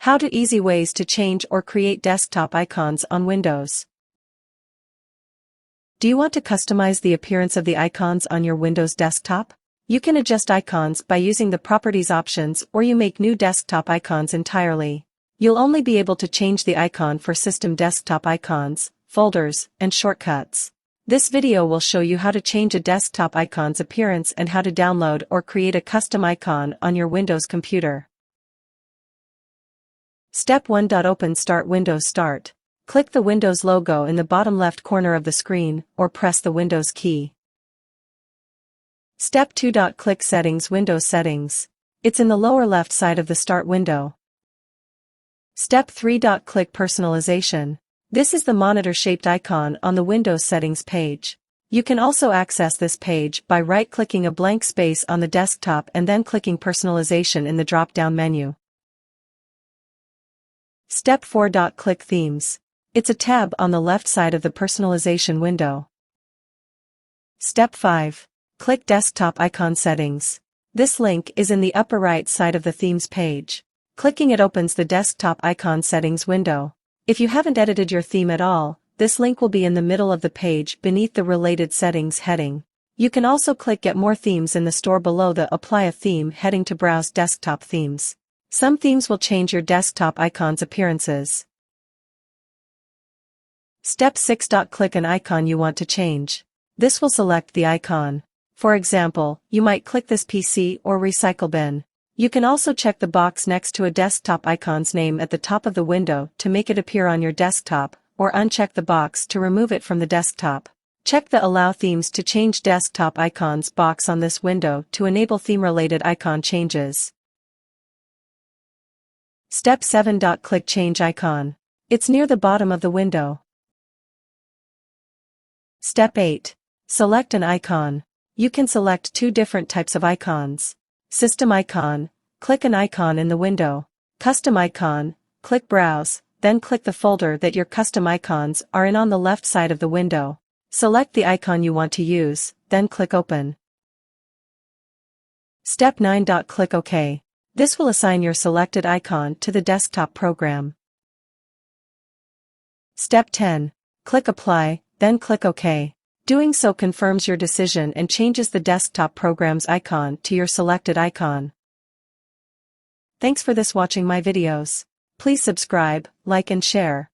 How to easy ways to change or create desktop icons on Windows. Do you want to customize the appearance of the icons on your Windows desktop? You can adjust icons by using the Properties options, or you make new desktop icons entirely. You'll only be able to change the icon for system desktop icons, folders, and shortcuts. This video will show you how to change a desktop icon's appearance and how to download or create a custom icon on your Windows computer. Step 1. Open Start Windows Start. Click the Windows logo in the bottom left corner of the screen, or press the Windows key. Step 2. Click Settings. Windows Settings. It's in the lower left side of the Start window. Step 3. Click Personalization. This is the monitor-shaped icon on the Windows Settings page. You can also access this page by right-clicking a blank space on the desktop and then clicking Personalization in the drop-down menu. Step 4. Click Themes. It's a tab on the left side of the Personalization window. Step 5. Click Desktop Icon Settings. This link is in the upper right side of the Themes page. Clicking it opens the Desktop Icon Settings window. If you haven't edited your theme at all, this link will be in the middle of the page beneath the Related Settings heading. You can also click Get More Themes in the store below the Apply a Theme heading to browse desktop themes. Some themes will change your desktop icon's appearances. Step 6. Click an icon you want to change. This will select the icon. For example, you might click this PC or recycle bin. You can also check the box next to a desktop icon's name at the top of the window to make it appear on your desktop, or uncheck the box to remove it from the desktop. Check the Allow Themes to Change Desktop Icons box on this window to enable theme-related icon changes. Step 7. Click Change Icon. It's near the bottom of the window. Step 8. Select an icon. You can select two different types of icons. System icon, click an icon in the window. Custom icon, click Browse, then click the folder that your custom icons are in on the left side of the window. Select the icon you want to use, then click Open. Step 9. Click OK. This will assign your selected icon to the desktop program. Step 10. Click Apply, then click OK. Doing so confirms your decision and changes the desktop program's icon to your selected icon. Thanks for watching my videos. Please subscribe, like and share.